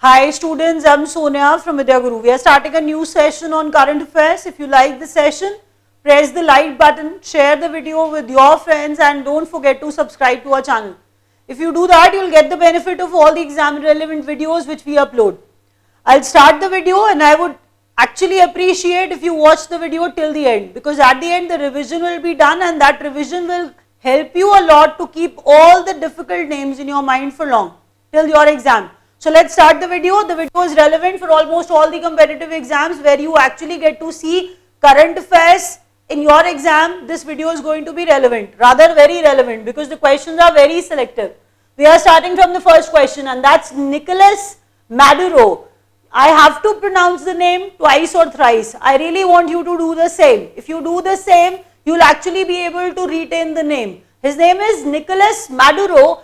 Hi students, I'm Sonia from Vidya Guru. We are starting a new session on current affairs. If you like the session, press the like button, share the video with your friends and don't forget to subscribe to our channel. If you do that, you'll get the benefit of all the exam relevant videos which we upload. I'll start the video and I would actually appreciate if you watch the video till the end, because at the end the revision will be done and that revision will help you a lot to keep all the difficult names in your mind for long till your exam. So let's start the video. The video is relevant for almost all the competitive exams where you actually get to see current affairs in your exam. This video is going to be relevant, rather very relevant, because the questions are very selective. We are starting from the first question and that's Nicolas Maduro. I have to pronounce the name twice or thrice. I really want you to do the same. If you do the same, you will actually be able to retain the name. His name is Nicolas Maduro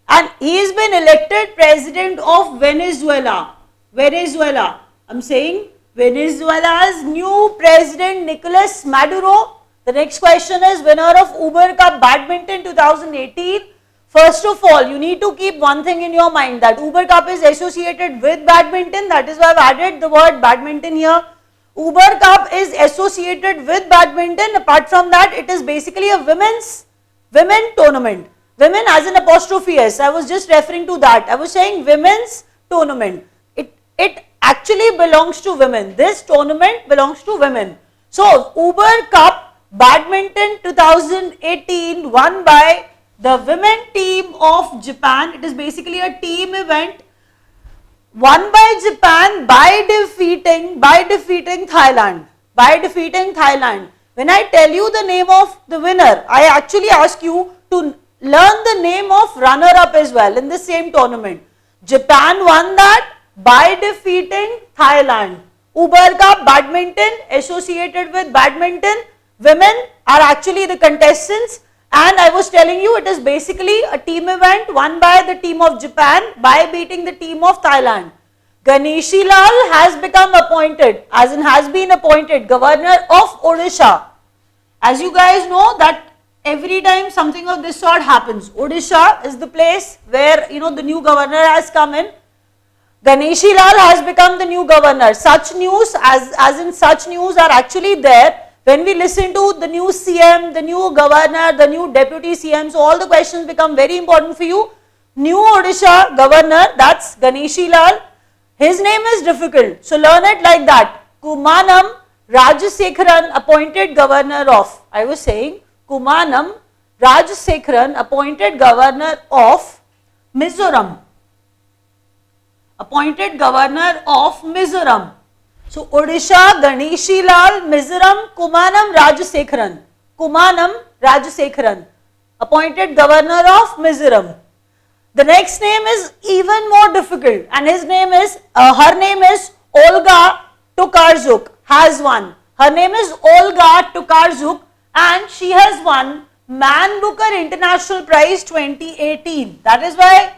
and he has been elected president of Venezuela. Venezuela. I'm saying Venezuela's new president Nicolas Maduro. The next question is winner of Uber Cup Badminton 2018. First of all, you need to keep one thing in your mind, that Uber Cup is associated with badminton. That is why I've added the word badminton here. Uber Cup is associated with badminton. Apart from that, it is basically a women tournament. Women as an apostrophe S. I was just referring to that. I was saying women's tournament. It actually belongs to women. This tournament belongs to women. So, Uber Cup Badminton 2018 won by the women team of Japan. It is basically a team event won by Japan by defeating Thailand. When I tell you the name of the winner, I actually ask you to learn the name of runner-up as well in the same tournament. Japan won that by defeating Thailand. Uber Cup Badminton associated with badminton. Women are actually the contestants. And I was telling you it is basically a team event won by the team of Japan by beating the team of Thailand. Ganeshi Lal has become appointed, as in has been appointed, governor of Odisha. As you guys know that every time something of this sort happens, Odisha is the place where the new governor has come in. Ganeshi Lal has become the new governor. Such news as in such news are actually there. When we listen to the new CM, the new governor, the new deputy CM, so all the questions become very important for you. New Odisha governor, that's Ganeshi Lal. His name is difficult, so learn it like that. Kumanam Rajasekharan appointed governor of, I was saying, Kumanam Rajasekharan appointed governor of Mizoram. Appointed governor of Mizoram. So, Odisha, Ganeshi Lal, Mizoram, Kumanam Rajasekharan. Kumanam Rajasekharan, appointed governor of Mizoram. The next name is even more difficult and her name is Olga Tokarzuk, has won. Her name is Olga Tokarzuk and she has won Man Booker International Prize 2018. That is why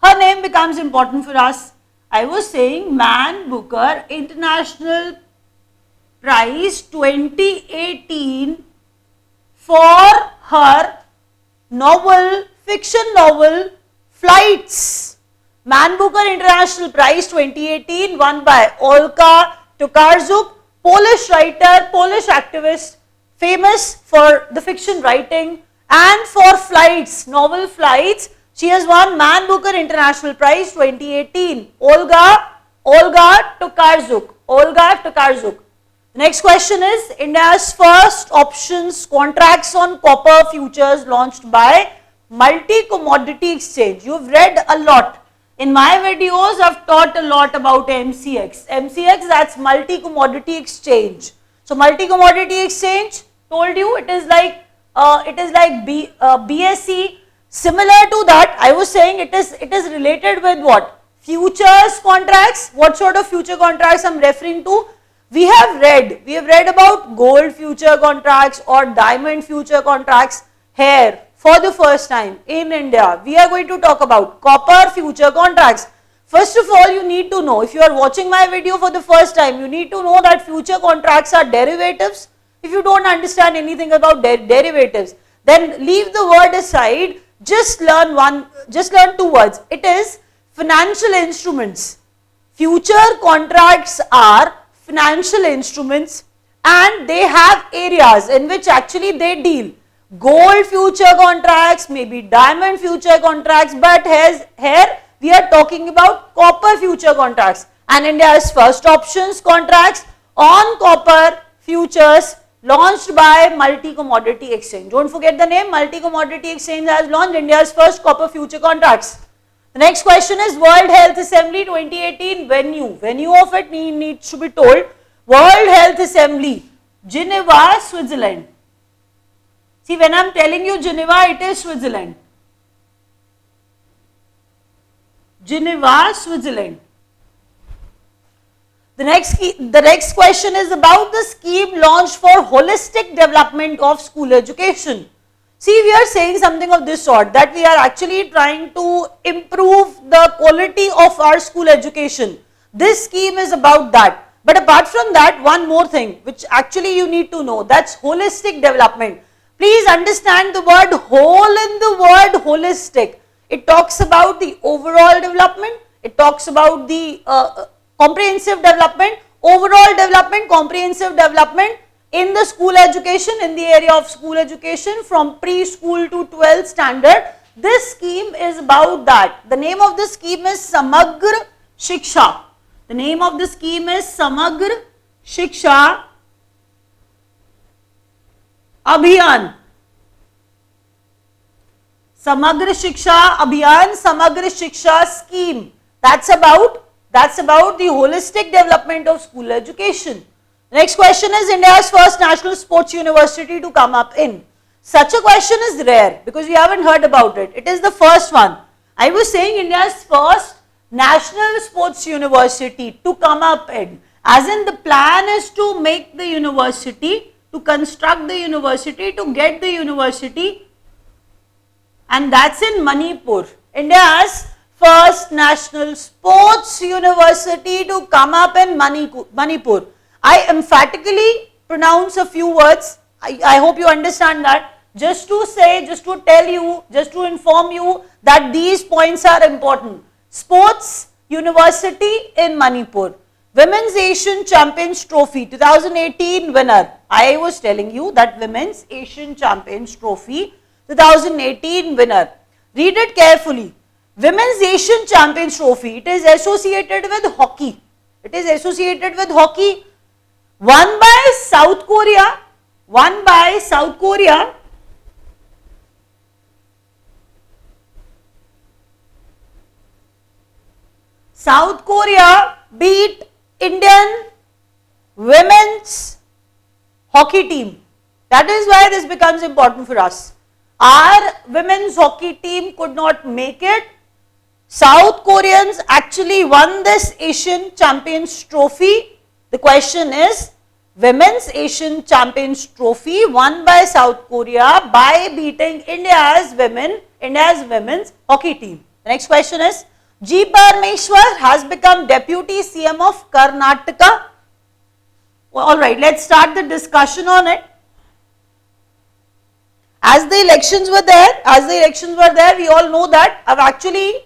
her name becomes important for us. I was saying Man Booker International Prize 2018 for her fiction novel Flights. Man Booker International Prize 2018 won by Olga Tokarzuk, Polish writer, Polish activist, famous for the fiction writing and for Flights, novel Flights. She has won Man Booker International Prize 2018. Olga Tokarzuk. Olga Tokarzuk. The next question is India's first options contracts on copper futures launched by Multi Commodity Exchange. You have read a lot. In my videos, I have taught a lot about MCX. MCX, that's Multi Commodity Exchange. So, Multi Commodity Exchange, told you it is like BSE. Similar to that, I was saying it is related with what? Futures contracts. What sort of future contracts I am referring to? We have read about gold future contracts or diamond future contracts here for the first time in India. We are going to talk about copper future contracts. First of all, you need to know, if you are watching my video for the first time, you need to know that future contracts are derivatives. If you don't understand anything about derivatives, then leave the word aside. Just learn two words. It is financial instruments. Future contracts are financial instruments and they have areas in which actually they deal. Gold future contracts, maybe diamond future contracts, but here we are talking about copper future contracts, and India's first options contracts on copper futures launched by Multi Commodity Exchange. Don't forget the name, Multi Commodity Exchange has launched India's first copper future contracts. The next question is World Health Assembly 2018 venue. Venue of it needs to be told. World Health Assembly, Geneva, Switzerland. See, when I am telling you Geneva, it is Switzerland. Geneva, Switzerland. The next question is about the scheme launched for holistic development of school education. See, we are saying something of this sort, that we are actually trying to improve the quality of our school education. This scheme is about that. But apart from that, one more thing which actually you need to know, that's holistic development. Please understand the word whole in the word holistic. It talks about the overall development, it talks about the comprehensive development, overall development, comprehensive development in the school education, in the area of school education from preschool to 12th standard. This scheme is about that. The name of the scheme is Samagra Shiksha. The name of the scheme is Samagra Shiksha Abhiyan. Samagra Shiksha Abhiyan, Samagra Shiksha scheme. That's about the holistic development of school education. The next question is India's first national sports university to come up in. Such a question is rare because we haven't heard about it. It is the first one. I was saying India's first national sports university to come up in. As in the plan is to make the university, to construct the university, to get the university, and that's in Manipur. India's first national sports university to come up in Manipur. I emphatically pronounce a few words. I hope you understand that. Just to say, just to tell you, just to inform you that these points are important. Sports University in Manipur. Women's Asian Champions Trophy 2018 winner. I was telling you that Women's Asian Champions Trophy 2018 winner. Read it carefully. Women's Asian Champions Trophy, it is associated with hockey. It is associated with hockey. Won by South Korea. Won by South Korea. South Korea beat Indian women's hockey team. That is why this becomes important for us. Our women's hockey team could not make it. South Koreans actually won this Asian Champions Trophy. The question is, Women's Asian Champions Trophy won by South Korea by beating India's women's hockey team. The next question is, G. Parameshwar has become Deputy CM of Karnataka. Well, alright, let's start the discussion on it. As the elections were there, we all know that I've actually,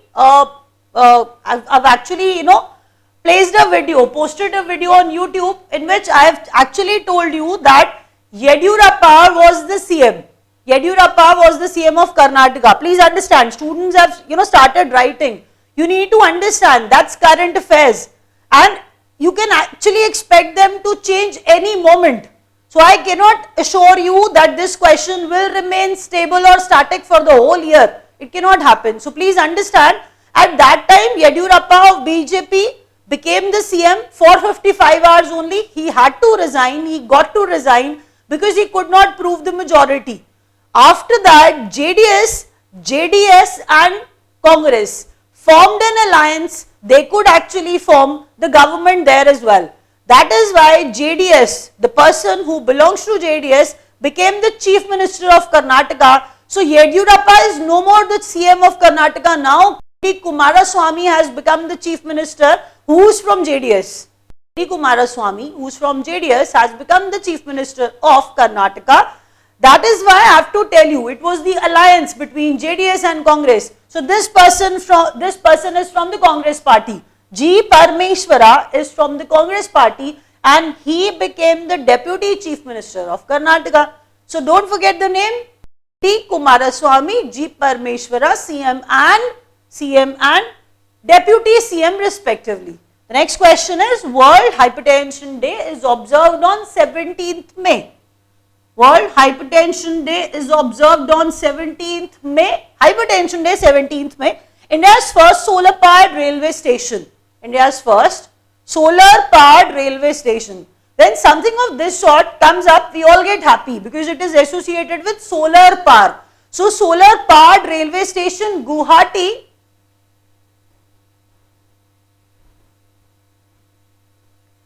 placed a video, posted a video on YouTube in which I have actually told you that Yediyurappa was the CM. Yediyurappa was the CM of Karnataka. Please understand, students have started writing. You need to understand that's current affairs, and you can actually expect them to change any moment. So I cannot assure you that this question will remain stable or static for the whole year. It cannot happen. So please understand, at that time Yediyurappa of BJP became the CM for 55 hours only. He had to resign, he got to resign because he could not prove the majority. After that, JDS and Congress formed an alliance. They could actually form the government there as well. That is why JDS, the person who belongs to JDS, became the Chief Minister of Karnataka. So Yediyurappa is no more the CM of Karnataka now. Kumaraswamy has become the Chief Minister, who is from JDS. Kumaraswamy, who is from JDS, has become the Chief Minister of Karnataka. That is why I have to tell you, it was the alliance between JDS and Congress. So this person is from the Congress party. G. Parameswara is from the Congress party and he became the Deputy Chief Minister of Karnataka. So don't forget the name. T. Kumaraswamy, G. Parameswara, CM and Deputy CM respectively. The next question is, World Hypertension Day is observed on 17th May. World Hypertension Day is observed on 17th May. Hypertension Day 17th May. India's first solar powered railway station. India's first solar powered railway station. When something of this sort comes up, we all get happy because it is associated with solar power. So solar powered railway station, Guwahati.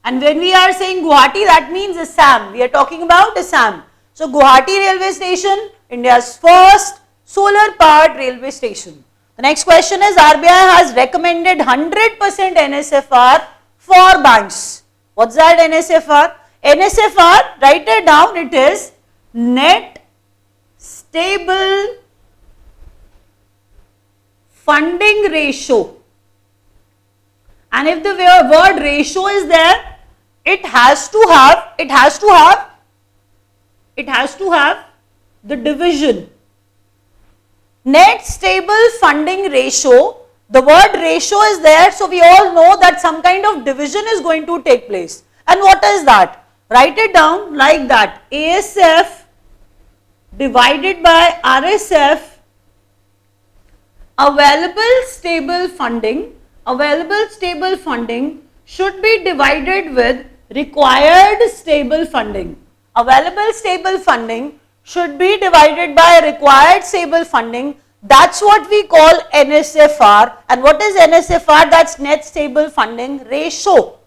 And when we are saying Guwahati, that means Assam. We are talking about Assam. So Guwahati railway station, India's first solar powered railway station. The next question is, RBI has recommended 100% NSFR for banks. What's that NSFR? NSFR, write it down, it is net stable funding ratio. And if the word ratio is there, it has to have the division. Net stable funding ratio, the word ratio is there, so we all know that some kind of division is going to take place. And what is that? Write it down like that, ASF divided by RSF, available stable funding should be divided with required stable funding. Available stable funding should be divided by required stable funding. That's what we call NSFR. And what is NSFR? That's net stable funding ratio.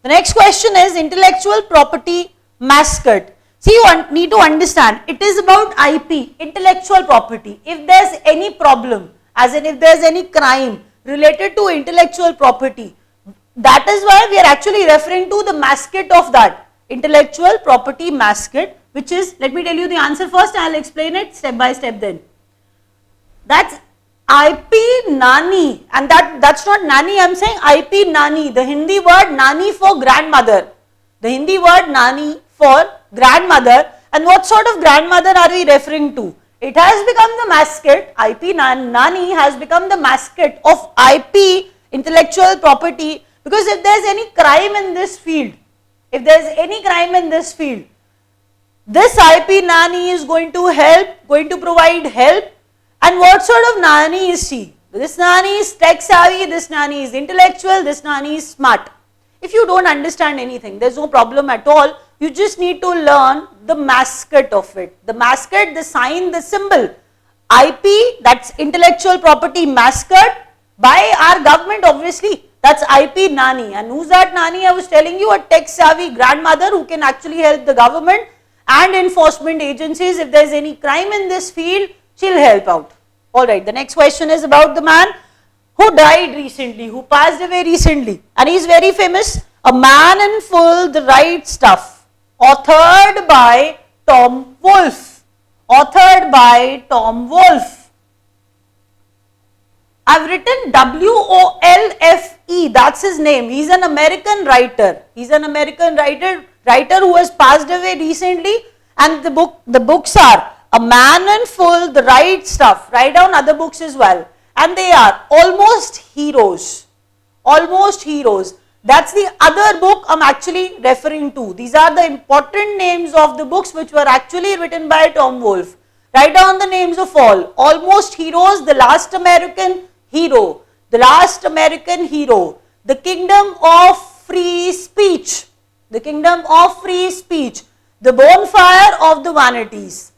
The next question is intellectual property mascot. See, you need to understand, it is about IP, intellectual property. If there's any problem, as in if there's any crime related to intellectual property, that is why we are actually referring to the mascot of that, intellectual property mascot, which is, let me tell you the answer first, I'll explain it step by step then. That's IP Nani, and that's not Nani, I'm saying IP Nani, the Hindi word Nani for grandmother. The Hindi word Nani for grandmother, and what sort of grandmother are we referring to? It has become the mascot, IP Nani has become the mascot of IP, intellectual property, because if there is any crime in this field, this IP Nani is going to provide help. And what sort of Nani is she? This Nani is tech savvy, this Nani is intellectual, this Nani is smart. If you don't understand anything, there is no problem at all. You just need to learn the mascot of it. The mascot, the sign, the symbol. IP, that's intellectual property mascot by our government obviously. That's IP Nani. And who's that Nani? I was telling you, a tech savvy grandmother who can actually help the government and enforcement agencies. If there is any crime in this field, she'll help out. Alright, the next question is about the man who died recently, who passed away recently, and he is very famous. A Man in Full, The Right Stuff, authored by Tom Wolfe. I've written WOLFE, that's his name. He's an American writer. Writer who has passed away recently, and the books are A Man in Full, The Right Stuff. Write down other books as well. And they are Almost Heroes. That's the other book I'm actually referring to. These are the important names of the books which were actually written by Tom Wolfe. Write down the names of all. Almost Heroes, The Last American Hero, The Kingdom of Free Speech, The Bonfire of the Vanities.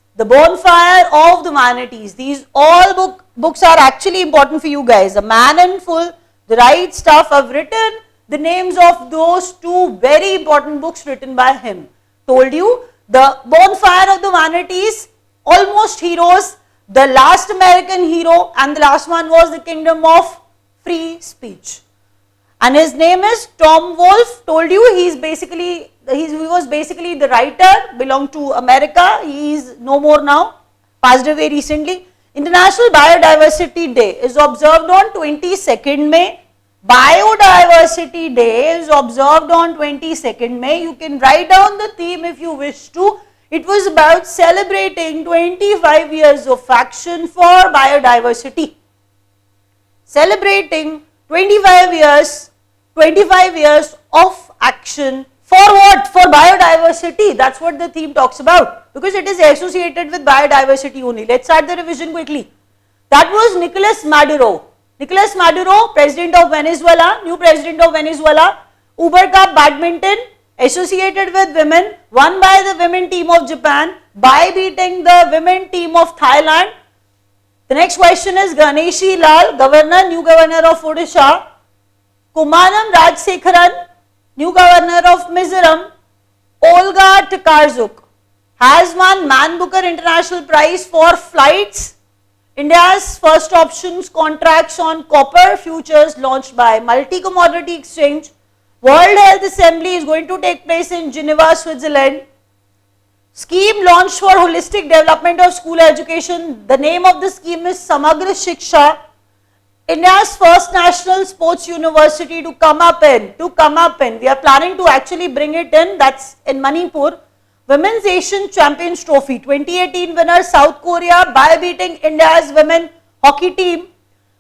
These all books are actually important for you guys. A Man in Full, The Right Stuff. I've written the names of those two very important books written by him. Told you, The Bonfire of the Vanities, Almost Heroes, The Last American Hero, and the last one was The Kingdom of Free Speech. And his name is Tom Wolfe. Told you he was basically the writer, belonged to America. He is no more now, passed away recently. International Biodiversity Day is observed on 22nd May. Biodiversity Day is observed on 22nd May. You can write down the theme if you wish to. It was about celebrating 25 years of action for biodiversity. Celebrating 25 years of action for what? For biodiversity. That's what the theme talks about, because it is associated with biodiversity only. Let's start the revision quickly. That was Nicolas Maduro. Nicolas Maduro, president of Venezuela, new president of Venezuela. Uber Cup badminton associated with women, won by the women team of Japan by beating the women team of Thailand. The next question is Ganeshi Lal, governor, new governor of Odisha. Kumanam Rajsekharan, new governor of Mizoram. Olga Tokarczuk has won Man Booker International Prize for flights. India's first options contracts on copper futures launched by Multi Commodity Exchange. World Health Assembly is going to take place in Geneva, Switzerland. Scheme launched for holistic development of school education. The name of the scheme is Samagra Shiksha. India's first national sports university to come up in. We are planning to actually bring it in. That's in Manipur. Women's Asian Champions Trophy 2018 winner South Korea by beating India's women hockey team.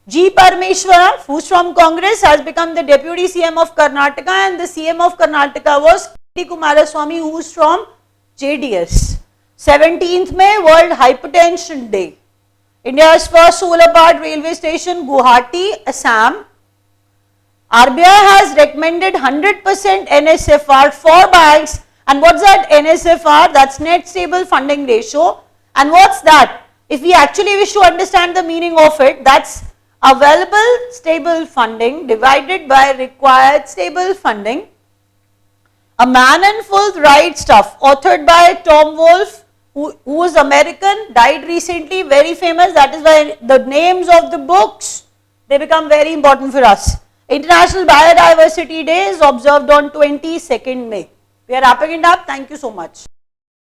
G. Parameswara, who's from Congress, has become the Deputy CM of Karnataka, and the CM of Karnataka was K. Kumaraswamy, who's from JDS. 17th May, World Hypertension Day. India's first solar powered railway station, Guwahati, Assam. RBI has recommended 100% NSFR for banks. And what's that NSFR? That's net stable funding ratio. And what's that? If we actually wish to understand the meaning of it, that's available stable funding divided by required stable funding. A Man and Full Right Stuff, authored by Tom Wolfe, who was American, died recently, very famous. That is why the names of the books, they become very important for us. International Biodiversity Day is observed on 22nd May. We are wrapping it up. Thank you so much.